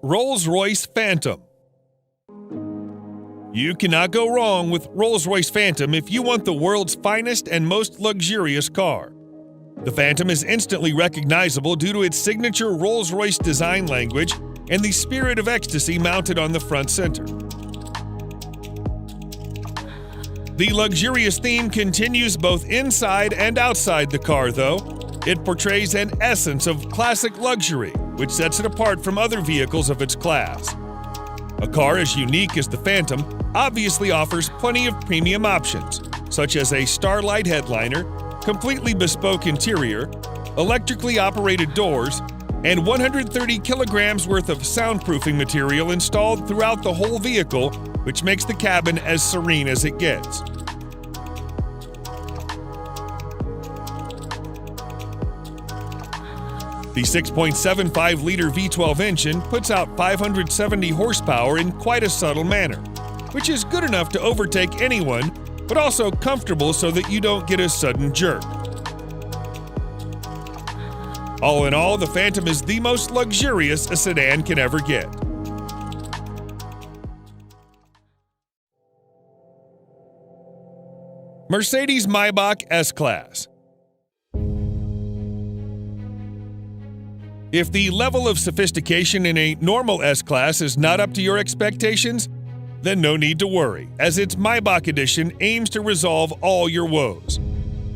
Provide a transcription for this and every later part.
Rolls-Royce Phantom. You cannot go wrong with Rolls-Royce Phantom if you want the world's finest and most luxurious car. The Phantom is instantly recognizable due to its signature Rolls-Royce design language and the spirit of ecstasy mounted on the front center. The luxurious theme continues both inside and outside the car, though. It portrays an essence of classic luxury, which sets it apart from other vehicles of its class. A car as unique as the Phantom obviously offers plenty of premium options, such as a Starlight headliner, completely bespoke interior, electrically operated doors, and 130 kilograms worth of soundproofing material installed throughout the whole vehicle, which makes the cabin as serene as it gets. The 6.75-liter V12 engine puts out 570 horsepower in quite a subtle manner, which is good enough to overtake anyone, but also comfortable so that you don't get a sudden jerk. All in all, the Phantom is the most luxurious a sedan can ever get. Mercedes-Maybach S-Class. If the level of sophistication in a normal S-Class is not up to your expectations, then no need to worry, as its Maybach edition aims to resolve all your woes.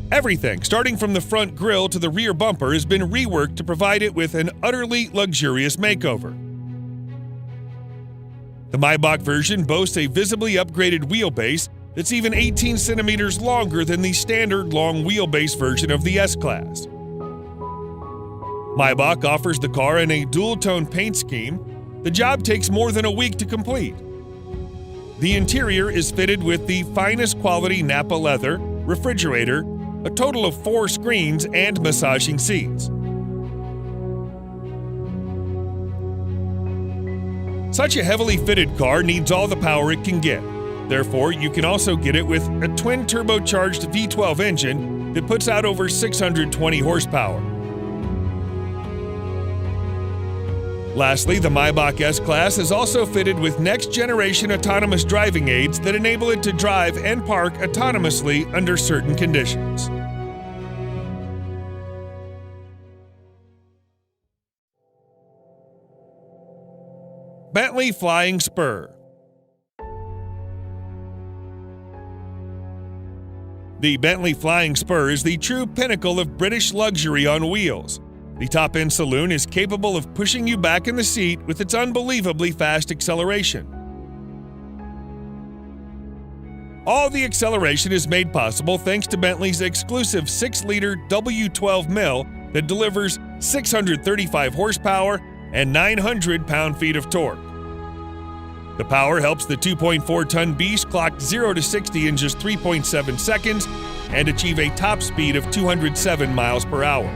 Everything, starting from the front grille to the rear bumper, has been reworked to provide it with an utterly luxurious makeover. The Maybach version boasts a visibly upgraded wheelbase that's even 18 centimeters longer than the standard long wheelbase version of the S-Class. Maybach offers the car in a dual-tone paint scheme. The job takes more than a week to complete. The interior is fitted with the finest quality Nappa leather, refrigerator, a total of 4 screens, and massaging seats. Such a heavily fitted car needs all the power it can get. Therefore, you can also get it with a twin-turbocharged V12 engine that puts out over 620 horsepower. Lastly, the Maybach S-Class is also fitted with next-generation autonomous driving aids that enable it to drive and park autonomously under certain conditions. Bentley Flying Spur. The Bentley Flying Spur is the true pinnacle of British luxury on wheels. The top-end saloon is capable of pushing you back in the seat with its unbelievably fast acceleration. All the acceleration is made possible thanks to Bentley's exclusive 6-liter W12 mill that delivers 635 horsepower and 900 pound-feet of torque. The power helps the 2.4-ton beast clock 0 to 60 in just 3.7 seconds and achieve a top speed of 207 miles per hour.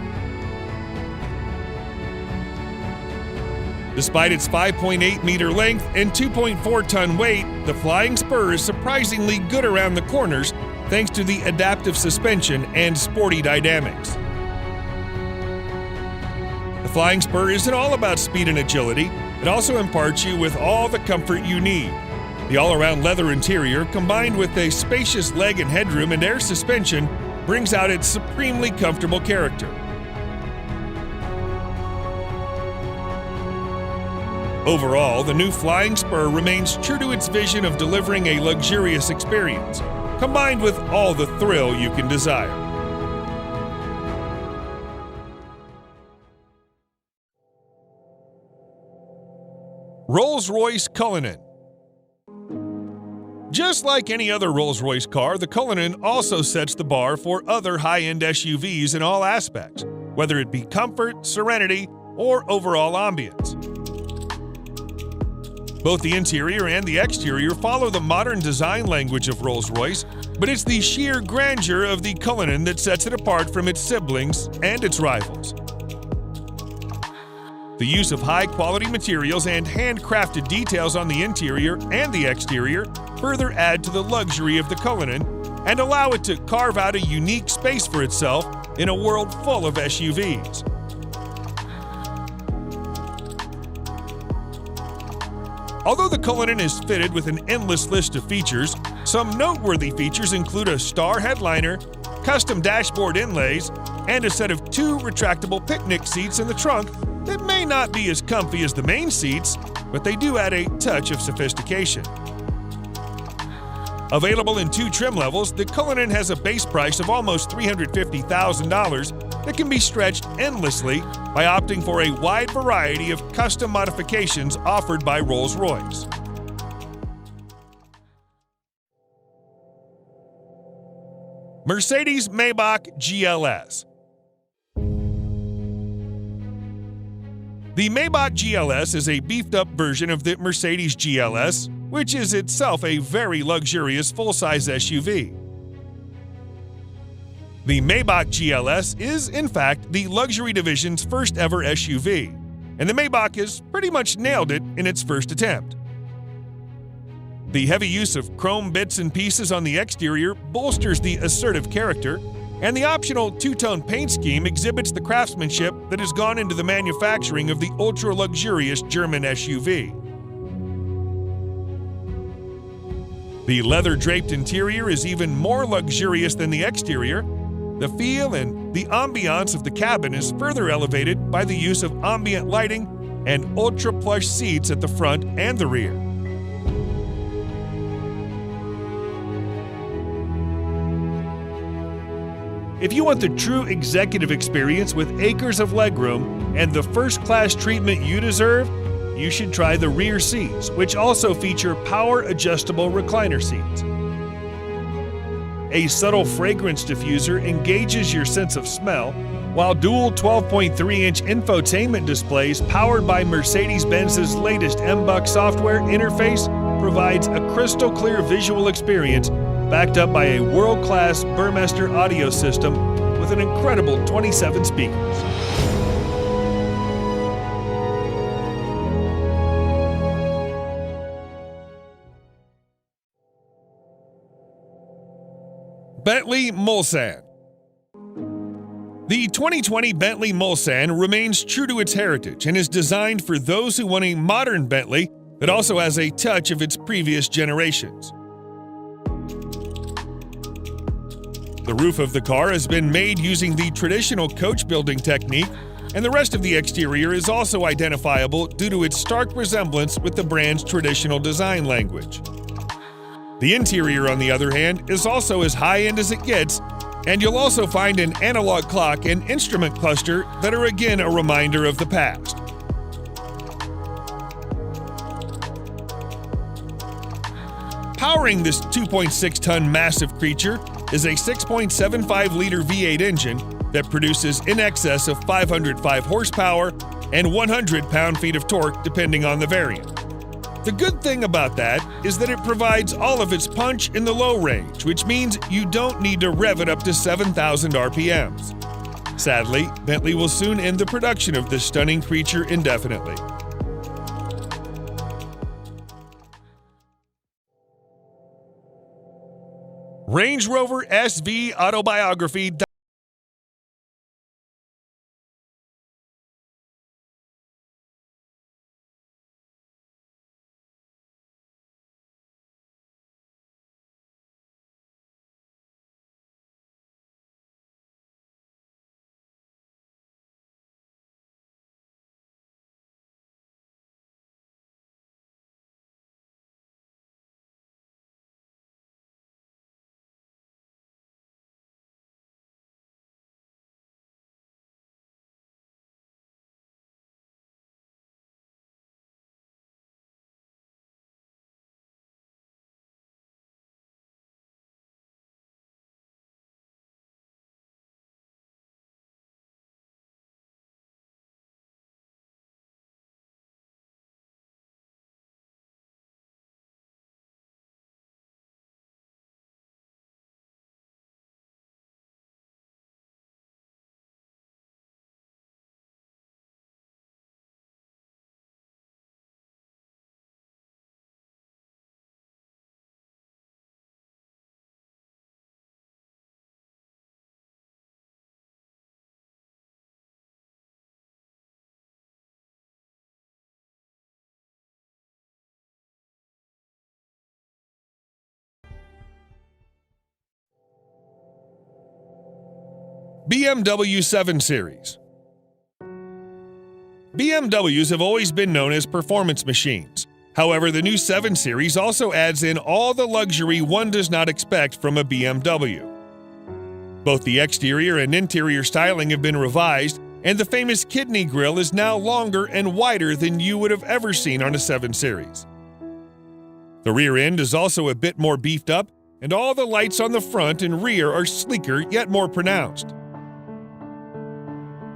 Despite its 5.8-meter length and 2.4-ton weight, the Flying Spur is surprisingly good around the corners thanks to the adaptive suspension and sporty dynamics. The Flying Spur isn't all about speed and agility, it also imparts you with all the comfort you need. The all-around leather interior, combined with a spacious leg and headroom and air suspension, brings out its supremely comfortable character. Overall, the new Flying Spur remains true to its vision of delivering a luxurious experience, combined with all the thrill you can desire. Rolls-Royce Cullinan. Just like any other Rolls-Royce car, the Cullinan also sets the bar for other high-end SUVs in all aspects, whether it be comfort, serenity, or overall ambience. Both the interior and the exterior follow the modern design language of Rolls-Royce, but it's the sheer grandeur of the Cullinan that sets it apart from its siblings and its rivals. The use of high-quality materials and handcrafted details on the interior and the exterior further add to the luxury of the Cullinan and allow it to carve out a unique space for itself in a world full of SUVs. Although the Cullinan is fitted with an endless list of features, some noteworthy features include a star headliner, custom dashboard inlays, and a set of 2 retractable picnic seats in the trunk that may not be as comfy as the main seats, but they do add a touch of sophistication. Available in 2 trim levels, the Cullinan has a base price of almost $350,000 that can be stretched endlessly by opting for a wide variety of custom modifications offered by Rolls-Royce. Mercedes-Maybach GLS. The Maybach GLS is a beefed-up version of the Mercedes GLS, which is itself a very luxurious full-size SUV. The Maybach GLS is, in fact, the luxury division's first ever SUV, and the Maybach has pretty much nailed it in its first attempt. The heavy use of chrome bits and pieces on the exterior bolsters the assertive character, and the optional 2-tone paint scheme exhibits the craftsmanship that has gone into the manufacturing of the ultra-luxurious German SUV. The leather-draped interior is even more luxurious than the exterior. The feel and the ambiance of the cabin is further elevated by the use of ambient lighting and ultra-plush seats at the front and the rear. If you want the true executive experience with acres of legroom and the first-class treatment you deserve, you should try the rear seats, which also feature power-adjustable recliner seats. A subtle fragrance diffuser engages your sense of smell, while dual 12.3-inch infotainment displays powered by Mercedes-Benz's latest MBUX software interface provides a crystal-clear visual experience backed up by a world-class Burmester audio system with an incredible 27 speakers. Bentley Mulsanne. The 2020 Bentley Mulsanne remains true to its heritage and is designed for those who want a modern Bentley that also has a touch of its previous generations. The roof of the car has been made using the traditional coach building technique, and the rest of the exterior is also identifiable due to its stark resemblance with the brand's traditional design language. The interior, on the other hand, is also as high-end as it gets, and you'll also find an analog clock and instrument cluster that are again a reminder of the past. Powering this 2.6-ton massive creature is a 6.75-liter V8 engine that produces in excess of 505 horsepower and 100 pound-feet of torque depending on the variant. The good thing about that is that it provides all of its punch in the low range, which means you don't need to rev it up to 7,000 RPMs. Sadly, Bentley will soon end the production of this stunning creature indefinitely. Range Rover SV Autobiography BMW 7 Series. BMWs have always been known as performance machines. However, the new 7 Series also adds in all the luxury one does not expect from a BMW. Both the exterior and interior styling have been revised, and the famous kidney grille is now longer and wider than you would have ever seen on a 7 Series. The rear end is also a bit more beefed up, and all the lights on the front and rear are sleeker yet more pronounced.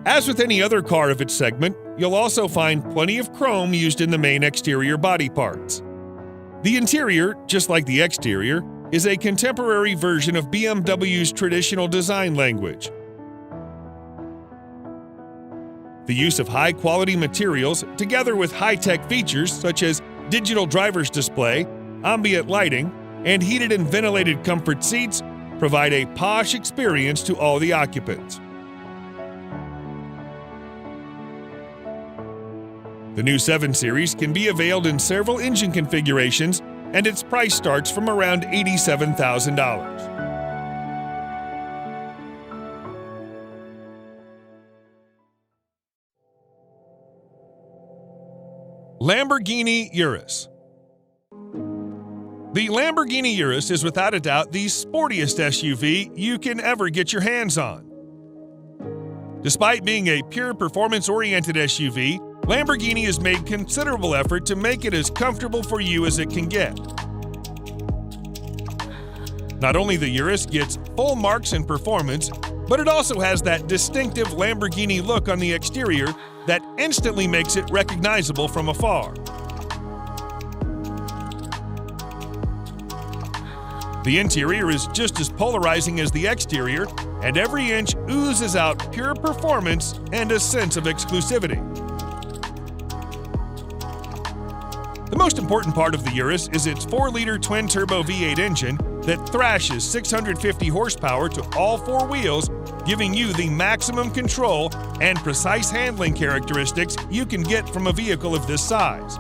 As with any other car of its segment, you'll also find plenty of chrome used in the main exterior body parts. The interior, just like the exterior, is a contemporary version of BMW's traditional design language. The use of high-quality materials, together with high-tech features such as digital driver's display, ambient lighting, and heated and ventilated comfort seats, provide a posh experience to all the occupants. The new 7 Series can be availed in several engine configurations, and its price starts from around $87,000. Lamborghini Urus. The Lamborghini Urus is without a doubt the sportiest SUV you can ever get your hands on. Despite being a pure performance-oriented SUV, Lamborghini has made considerable effort to make it as comfortable for you as it can get. Not only the Urus gets full marks in performance, but it also has that distinctive Lamborghini look on the exterior that instantly makes it recognizable from afar. The interior is just as polarizing as the exterior, and every inch oozes out pure performance and a sense of exclusivity. The most important part of the Urus is its 4-liter twin-turbo V8 engine that thrashes 650 horsepower to all 4 wheels, giving you the maximum control and precise handling characteristics you can get from a vehicle of this size.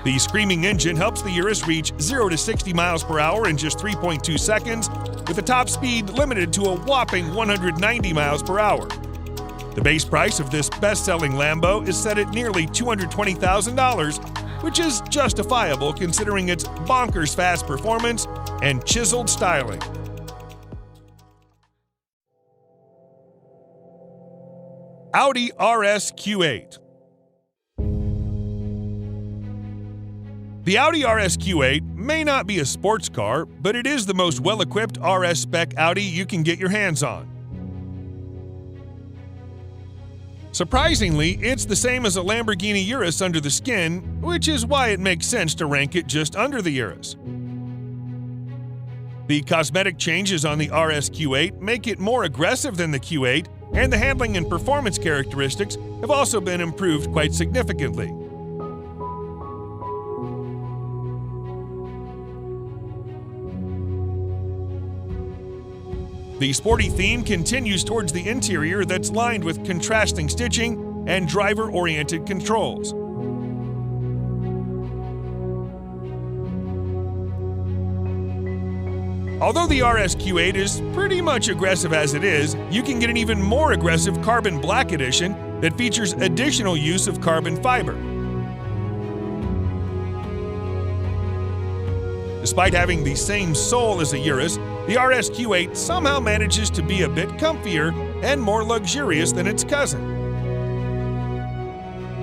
The screaming engine helps the Urus reach 0 to 60 miles per hour in just 3.2 seconds, with a top speed limited to a whopping 190 miles per hour. The base price of this best-selling Lambo is set at nearly $220,000, which is justifiable considering its bonkers fast performance and chiseled styling. Audi RS Q8. The Audi RS Q8 may not be a sports car, but it is the most well-equipped RS spec Audi you can get your hands on. Surprisingly, it's the same as a Lamborghini Urus under the skin, which is why it makes sense to rank it just under the Urus. The cosmetic changes on the RS Q8 make it more aggressive than the Q8, and the handling and performance characteristics have also been improved quite significantly. The sporty theme continues towards the interior that's lined with contrasting stitching and driver-oriented controls. Although the RS Q8 is pretty much aggressive as it is, you can get an even more aggressive Carbon Black Edition that features additional use of carbon fiber. Despite having the same soul as a Urus, the RS Q8 somehow manages to be a bit comfier and more luxurious than its cousin.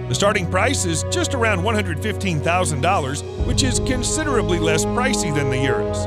The starting price is just around $115,000, which is considerably less pricey than the Urus.